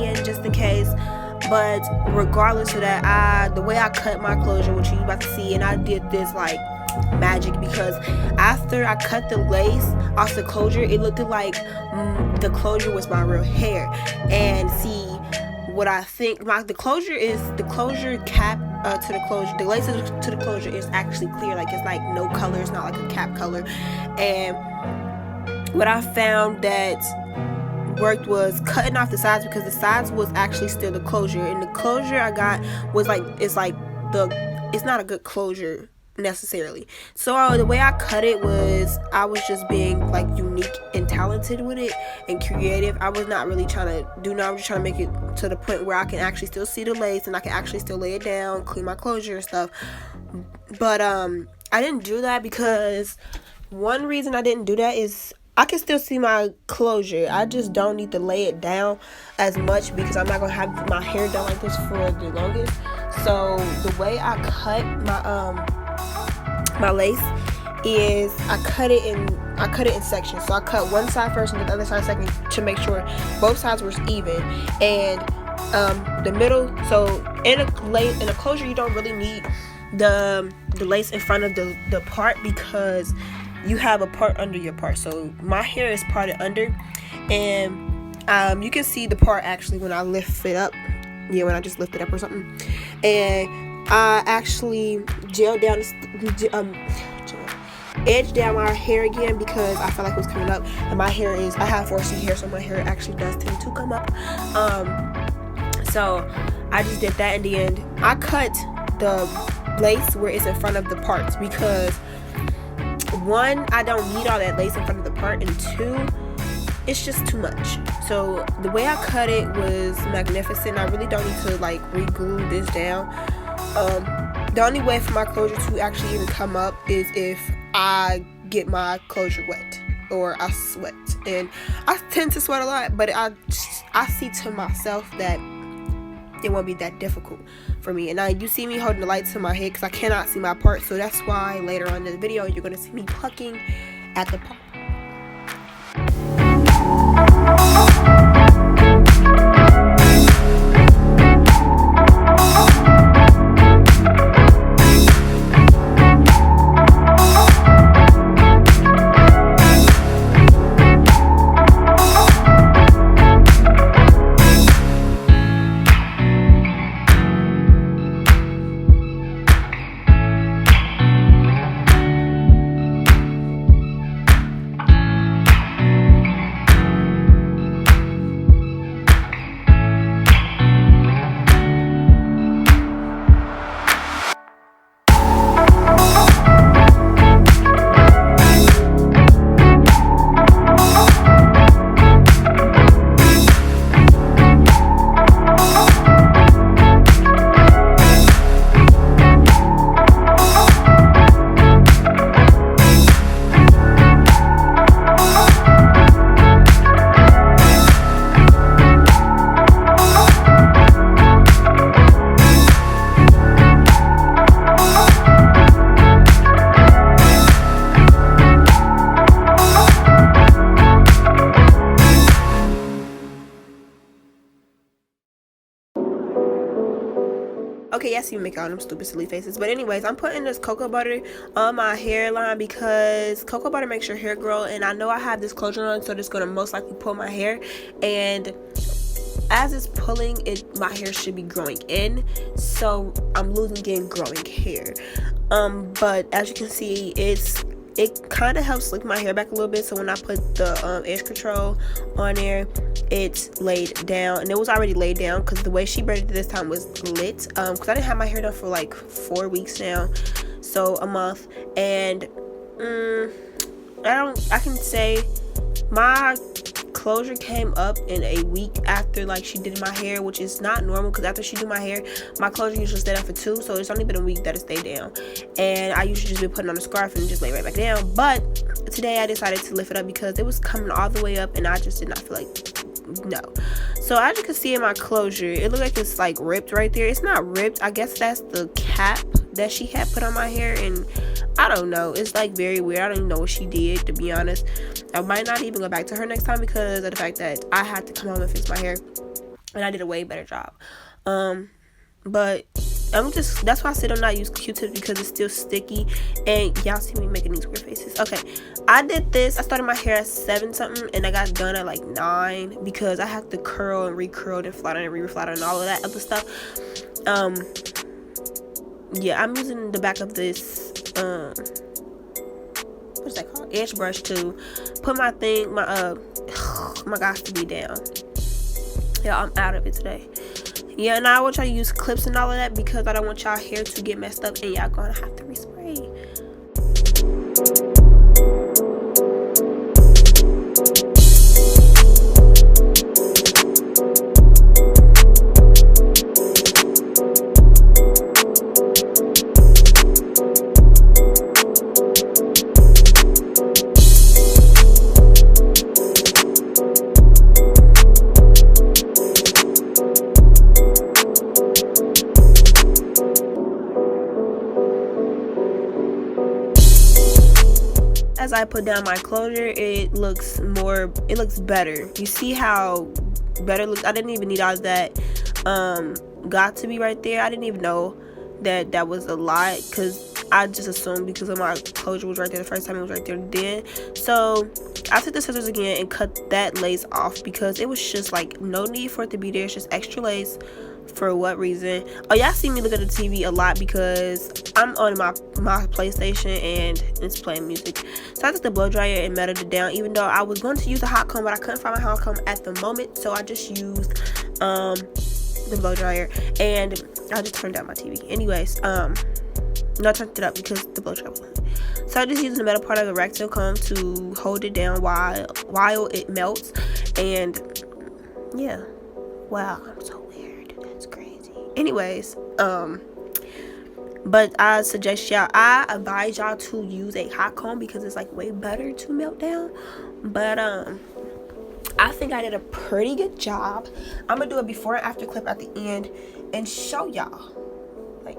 end just in case. But regardless of that, the way I cut my closure, which you about to see, and I did this like magic, because after I cut the lace off the closure, it looked like the closure was my real hair. And see, what I think the closure cap to the closure, the lace to the closure is actually clear, like it's like no color, it's not like a cap color. And what I found that worked was cutting off the sides, because the sides was actually still the closure, and the closure I got was like, it's not a good closure necessarily. So the way I cut it was, I was just being like unique and talented with it and creative. I was not really trying to do, I was just trying to make it to the point where I can actually still see the lace and I can actually still lay it down, clean my closure and stuff. But I didn't do that because one reason I didn't do that is I can still see my closure. I just don't need to lay it down as much, because I'm not gonna have my hair done like this for the longest. So the way I cut my lace is I cut it in sections. So I cut one side first and the other side second to make sure both sides were even. And the middle, so in a closure, you don't really need the lace in front of the part, because you have a part under your part. So my hair is parted under, and you can see the part actually when I lift it up. Yeah, when I just lift it up or something. And I actually edge down my hair again, because I felt like it was coming up, and my hair is, I have 4C hair, so my hair actually does tend to come up. So I just did that. In the end, I cut the lace where it's in front of the parts, because one, I don't need all that lace in front of the part, and two, it's just too much. So the way I cut it was magnificent. I really don't need to like re-glue this down. The only way for my closure to actually even come up is if I get my closure wet or I sweat. And I tend to sweat a lot, but I see to myself that it won't be that difficult for me. And now you see me holding the light to my head because I cannot see my part, so that's why later on in the video you're going to see me plucking at the part. Okay, yes, you make all them stupid silly faces. But anyways, I'm putting this cocoa butter on my hairline because cocoa butter makes your hair grow. And I know I have this closure on, so it's going to most likely pull my hair. And as it's pulling, my hair should be growing in. So I'm losing growing hair. But as you can see, it kind of helps slick my hair back a little bit. So when I put the edge control on there, it's laid down, and it was already laid down because the way she braided it this time was lit, because I didn't have my hair done for like 4 weeks now, so a month. And I can say my closure came up in a week after like she did my hair, which is not normal because after she do my hair, my closure usually stayed up for 2, so it's only been a week that it stayed down. And I usually just be putting on a scarf and just lay right back down. But today I decided to lift it up because it was coming all the way up and I just did not feel like, no. So as you can see in my closure, it looked like it's like ripped right there. It's not ripped. I guess that's the cap that she had put on my hair, and I don't know, it's like very weird. I don't even know what she did, to be honest. I might not even go back to her next time because of the fact that I had to come home and fix my hair. and I did a way better job. But that's why I said I'm not use Q-tips, because it's still sticky, and y'all see me making these weird faces. Okay, I did this. I started my hair at 7 something, and I got done at like 9 because I had to curl and recurl and flatten and re-flatten and all of that other stuff. Yeah, I'm using the back of this what's that called, edge brush, to put my my gosh to be down. Yeah, I'm out of it today. Yeah, and I want y'all to use clips and all of that because I don't want y'all hair to get messed up and y'all gonna have to respray. As I put down my closure, it looks better. You see how better it looks? I didn't even need all that got to be right there. I didn't even know that was a lot, because I just assumed because of my closure was right there the first time, it was right there then. So I took the scissors again and cut that lace off because it was just like no need for it to be there. It's just extra lace. For what reason? Oh, y'all see me look at the TV a lot because I'm on my PlayStation and it's playing music. So I took the blow dryer and melted it down, even though I was going to use a hot comb, but I couldn't find my hot comb at the moment, so I just used the blow dryer, and I just turned down my TV. Anyways, no, I turned it up because the blow dryer was on. So I just used the metal part of the rectangle comb to hold it down while it melts. And yeah, wow, I'm so weird. That's crazy. Anyways, but I advise y'all to use a hot comb because it's like way better to melt down. But I think I did a pretty good job. I'm gonna do a before and after clip at the end and show y'all like.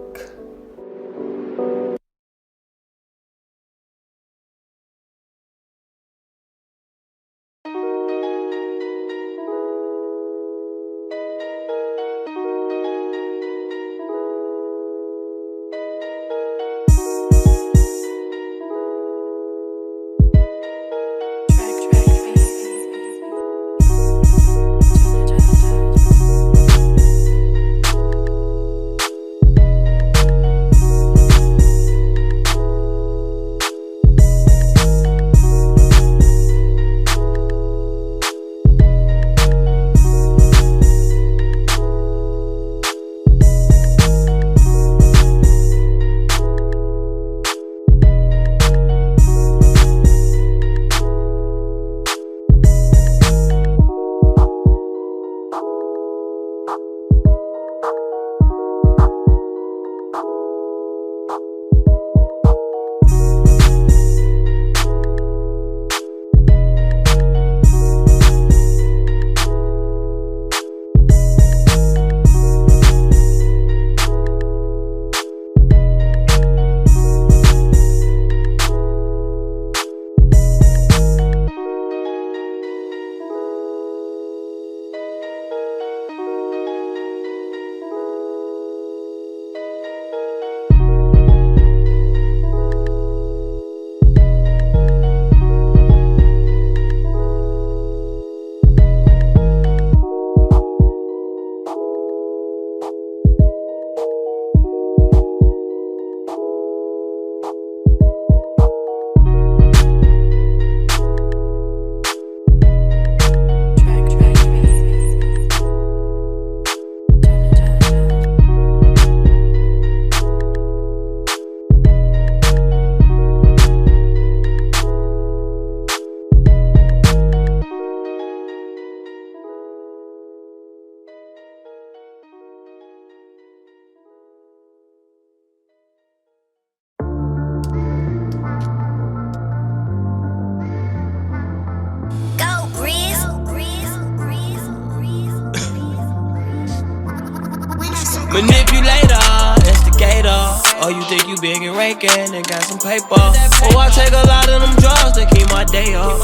Manipulator, that's the skater. Oh, you think you big and rankin' and got some paper. Oh, I take a lot of them drugs to keep my day up.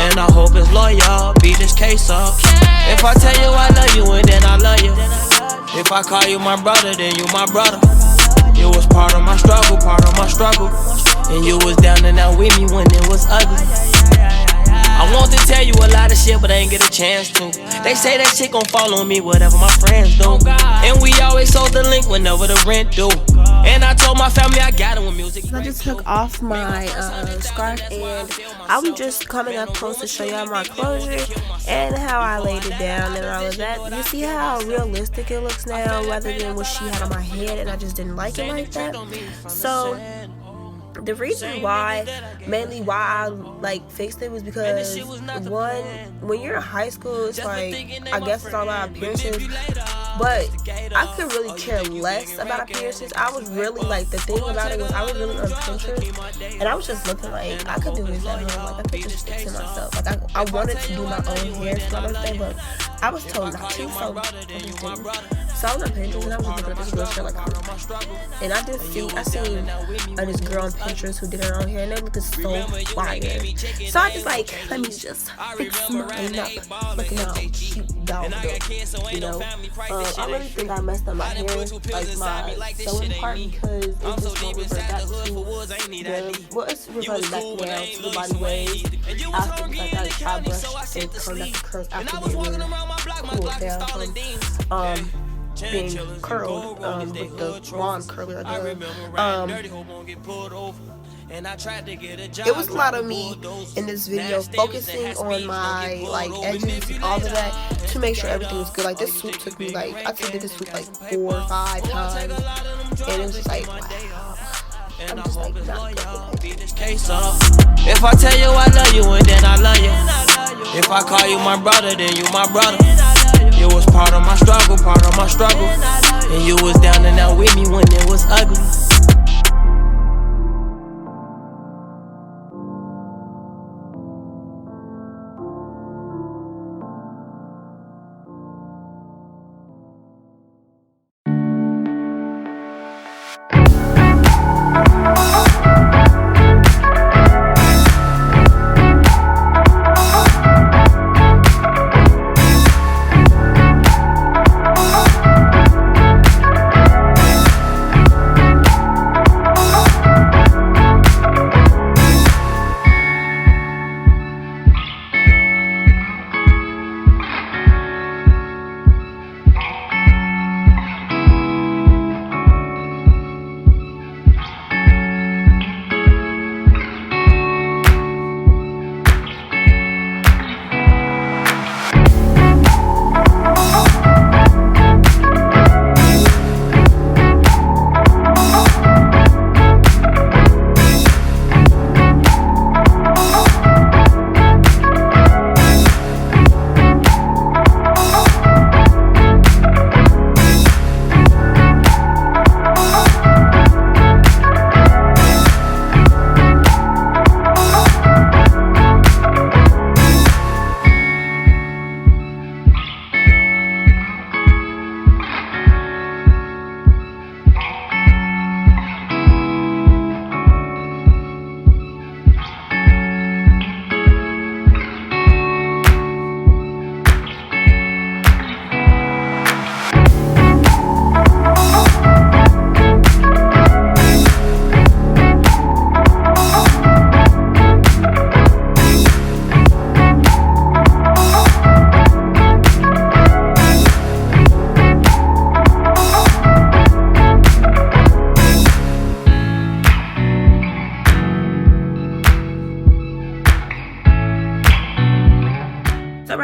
And I hope it's loyal, beat this case up. If I tell you I love you and then I love you. If I call you my brother, then you my brother. You was part of my struggle, and you was down and out with me when it was ugly. I want to tell you a lot of shit, but I ain't get a chance to. They say that shit gon' fall on me, whatever my friends do. And we always sold the link whenever the rent due. And I told my family I got it when music. I just took off my scarf, and I'm just coming up close to show y'all my closure and how I laid it down and all of that. You see how realistic it looks now rather than what she had on my head, and I just didn't like it like that. So the reason why, mainly why I like fixed it was because one, when you're in high school, it's like, I guess it's all about appearances, but I could really care less about appearances. I was really like, the thing about it was I was really on Pinterest, and I was just looking like, I could do this at home, like I could just fix it myself. Like I wanted to do my own hair for my birthday, but I was told not to, so I just didn't. So I was on Pinterest and I was looking at this girl shit like, and I seen this girl on Pinterest who did her own hair, and they looked so fire. So I just like, let me just fix mine up, looking all cute down there, you know. I really think I messed up my hair, like my sewing part, because it just won't revert back to it's reverted back now to the body waves after, like, I brushed and curled up the curls after they really cooled down from being curled with the wand curler again. It was a lot of me in this video focusing on my like edges and all of that to make sure everything was good. Like this swoop took me like, I did this swoop like 4 or 5 times, and it was just like, wow. I'm just like not good with it. If I tell you I love you and then I love you. If I call you my brother, then you my brother. You was part of my struggle, and you was down and out with me when it was ugly.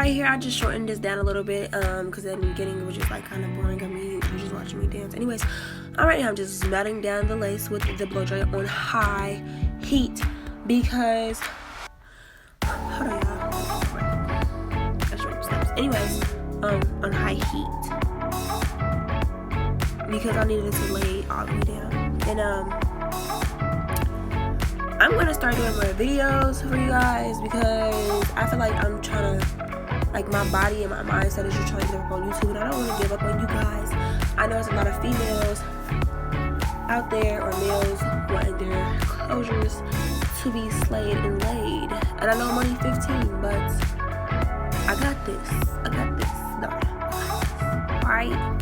right here I just shortened this down a little bit because in the beginning it was just like kind of boring of me just watching me dance. Anyways, alright, now I'm just matting down the lace with the blow dryer on high heat because hold on y'all, that's right steps. Anyways, on high heat because I needed it to lay all the way down. And I'm gonna start doing more videos for you guys because I feel like I'm trying to, like, my body and my mindset is just trying to give up on YouTube, and I don't want to give up on you guys. I know there's a lot of females out there or males wanting their closures to be slayed and laid. And I know I'm only 15, but I got this. I got this. No, alright?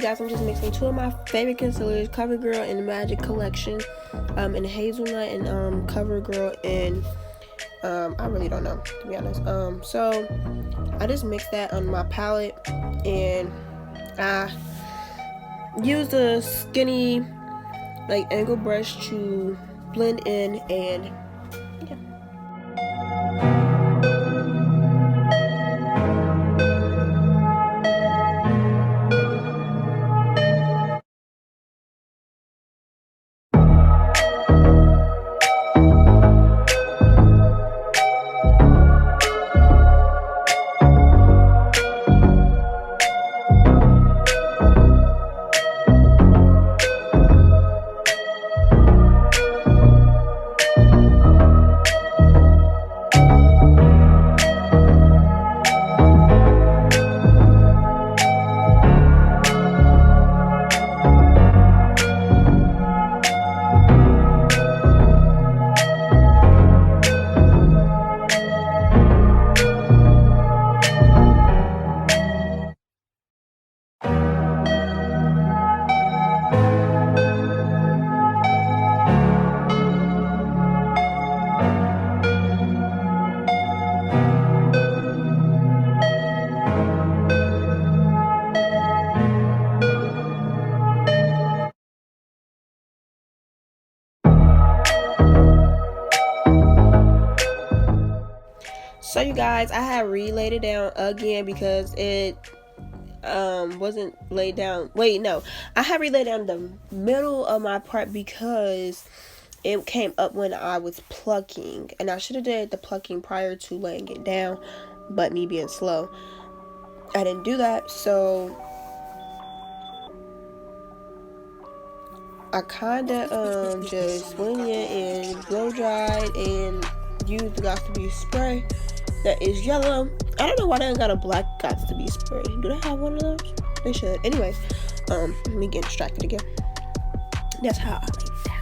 Guys, I'm just mixing two of my favorite concealers, CoverGirl in the Magic Collection, in Hazelnut, and CoverGirl in I really don't know, to be honest. So I just mixed that on my palette, and I used a skinny like angle brush to blend in, and yeah. So you guys, I had re-laid it down again because it wasn't laid down. Wait, no, I had re-laid down the middle of my part because it came up when I was plucking, and I should have did the plucking prior to laying it down, but me being slow, I didn't do that. So I kinda just went in and blow dried and used the Gots to Be spray that is yellow. I don't know why they ain't got a black Gots to Be spray. Do they have one of those? They should. Anyways, me getting distracted again. That's how I like it down.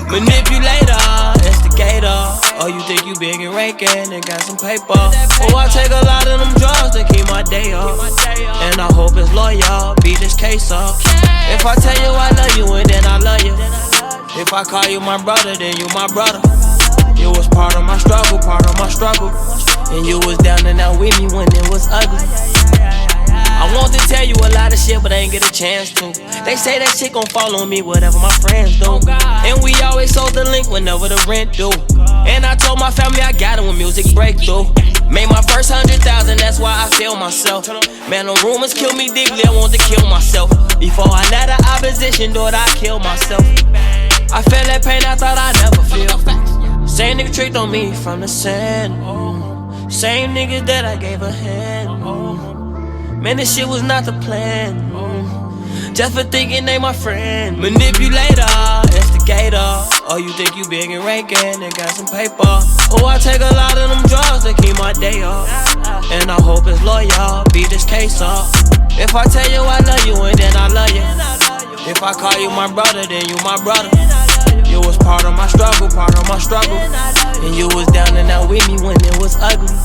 Manipulator, instigator. Oh, you think you big and rankin' and got some paper? Oh, I take a lot of them drugs to keep my day up. And I hope it's loyal, beat this case up. If I tell you I love you and then I love you. If I call you my brother, then you my brother. You was part of my struggle, and you was down and out with me when it was ugly. I want to tell you a lot of shit, but I ain't get a chance to. They say that shit gon' fall on me, whatever my friends do. And we always sold the link whenever the rent due. And I told my family I got it when music breakthrough. Made my first 100,000, that's why I feel myself. Man, the rumors kill me deeply, I want to kill myself. Before I let the opposition do it, I kill myself. I felt that pain I thought I'd never feel. Same nigga tricked on me from the sand. Same niggas that I gave a hand. Man, this shit was not the plan. Just for thinking they my friend. Manipulator, instigator. Oh, you think you big and rankin' and got some paper? Oh, I take a lot of them drugs to keep my day up. And I hope it's loyal, beat this case up. If I tell you I love you and then I love you. If I call you my brother, then you my brother. You was part of my struggle, and you was down and out with me when it was ugly.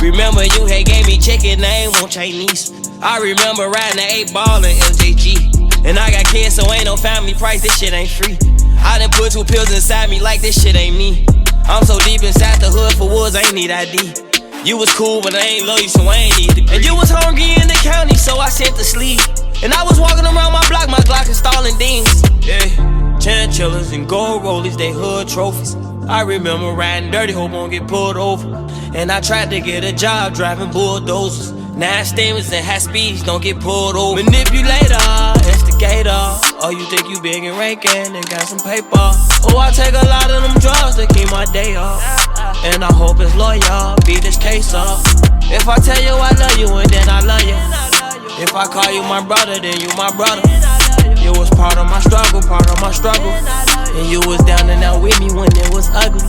Remember you had gave me chicken, I ain't want Chinese. I remember riding the 8-ball in LJG. And I got kids, so ain't no family price, this shit ain't free. I done put 2 pills inside me like this shit ain't me. I'm so deep inside the hood for woods, I ain't need ID. You was cool, but I ain't love you, so I ain't need it. And you was hungry in the county, so I sent to sleep. And I was walking around my block, my Glock installing things. Yeah, chinchillas and gold rollies, they hood trophies. I remember riding dirty, hope won't get pulled over. And I tried to get a job driving bulldozers. 9 statements and high speeds, don't get pulled over. Manipulator, instigator. Oh, you think you big and ranking and got some paper. Oh, I take a lot of them drugs to keep my day off. And I hope it's loyal, beat this case up. If I tell you I love you and then I love you. If I call you my brother, then you my brother. You was part of my struggle, part of my struggle. And you was down and out with me when it was ugly.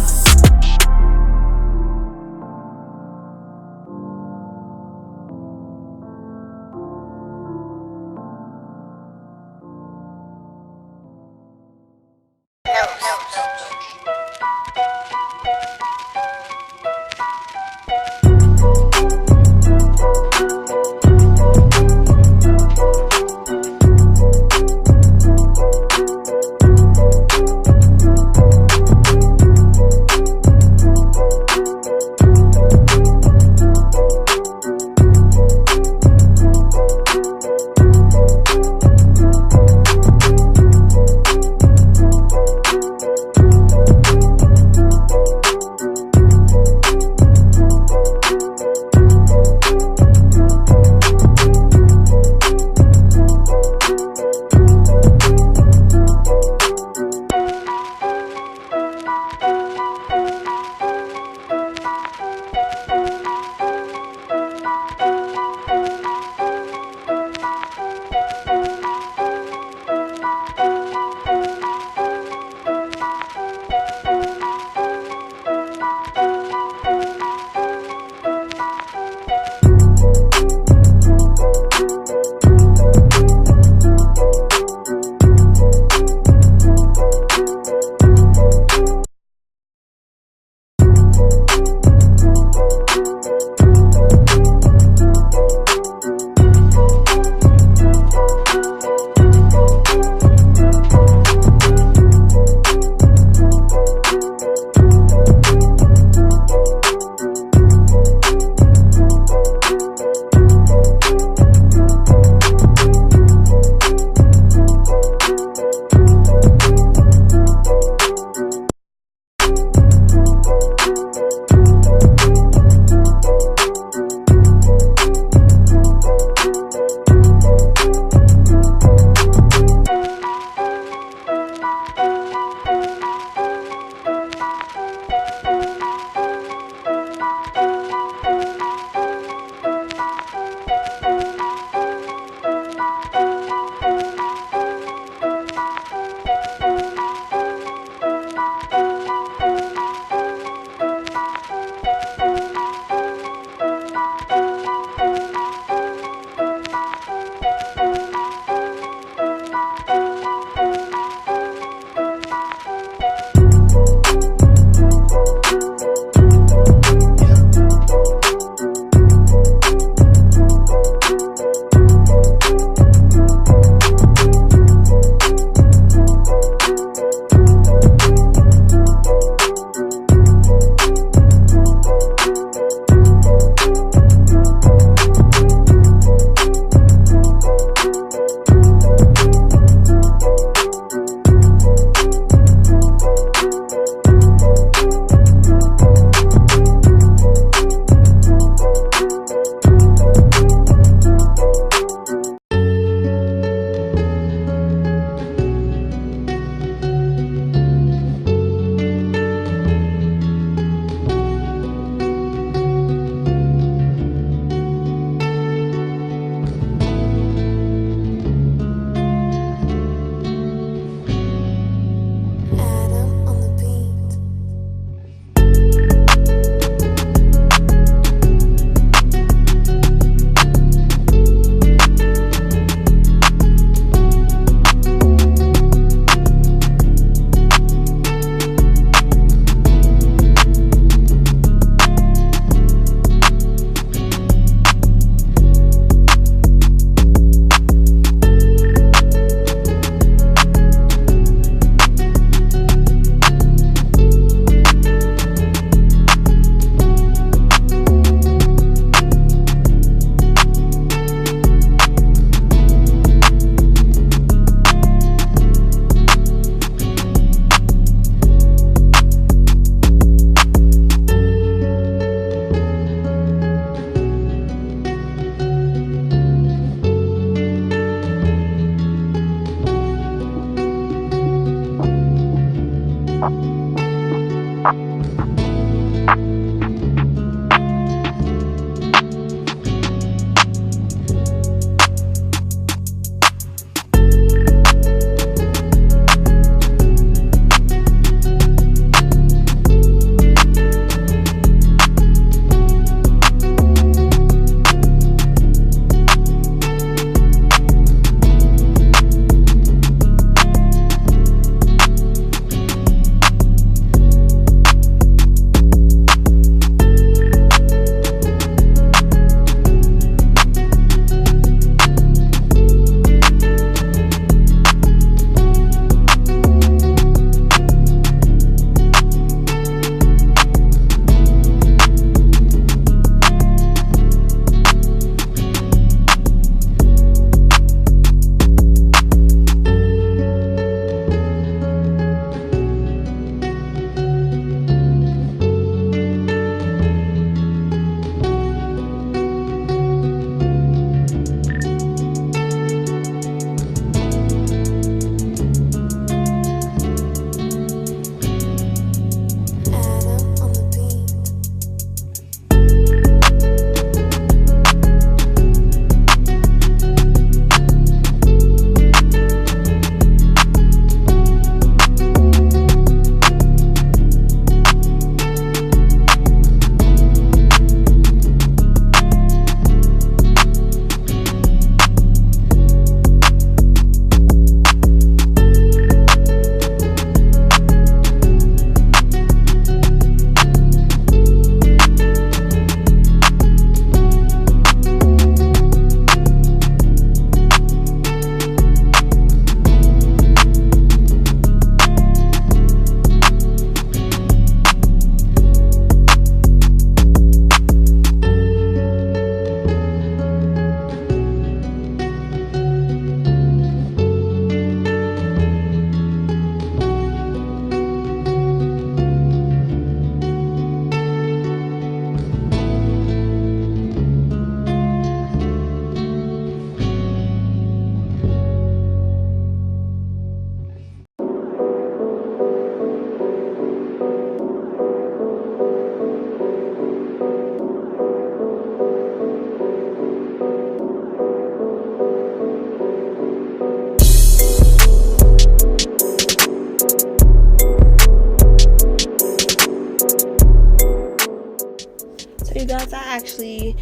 you guys, I actually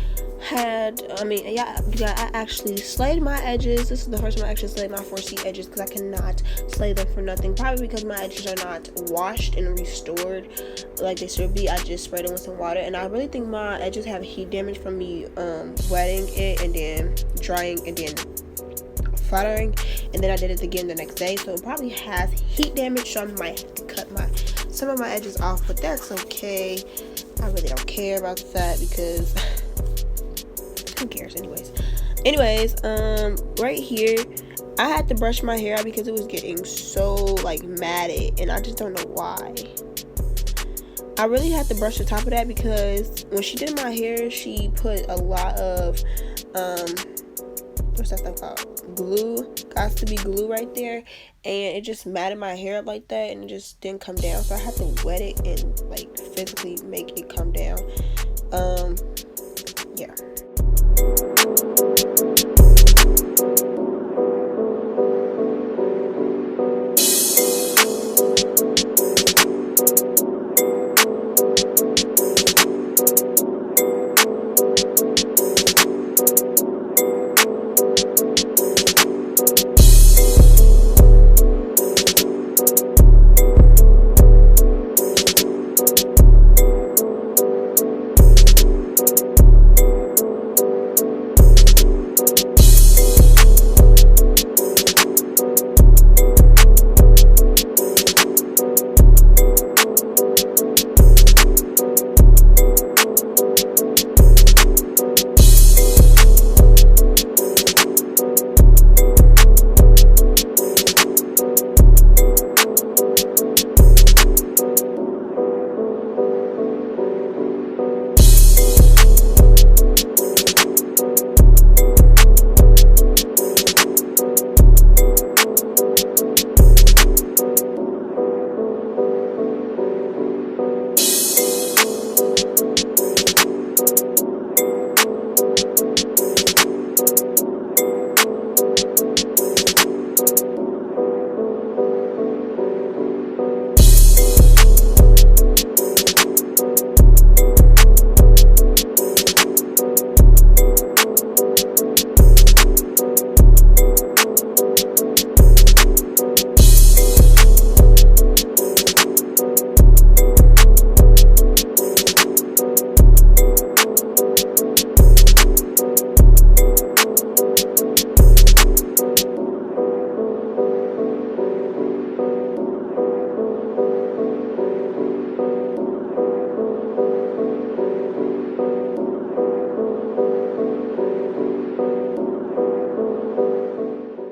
slayed my edges. This is the first time I actually slayed my 4C edges because I cannot slay them for nothing. Probably because my edges are not washed and restored like they should be. I just sprayed them with some water, and I really think my edges have heat damage from me wetting it and then drying and then fluttering, and then I did it again the next day, so it probably has heat damage, so I might have to cut some of my edges off, but that's okay. I really don't care about that because who cares anyways. Right here I had to brush my hair out because it was getting so like matted, and I just don't know why. I really had to brush the top of that because when she did my hair, she put a lot of what's that stuff called? Glue. Got to be glue right there, and it just matted my hair up like that, and it just didn't come down, so I had to wet it and like physically make it come down. Yeah.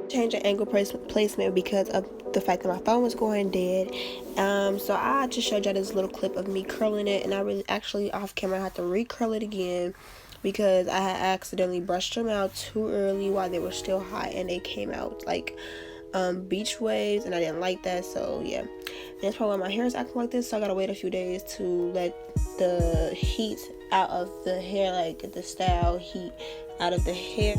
Change the angle placement because of the fact that my phone was going dead. So I just showed y'all this little clip of me curling it, and I really actually off camera had to recurl it again because I had accidentally brushed them out too early while they were still hot, and they came out like beach waves, and I didn't like that. So yeah, and that's probably why my hair is acting like this, so I gotta wait a few days to let the heat out of the hair, like the style heat out of the hair.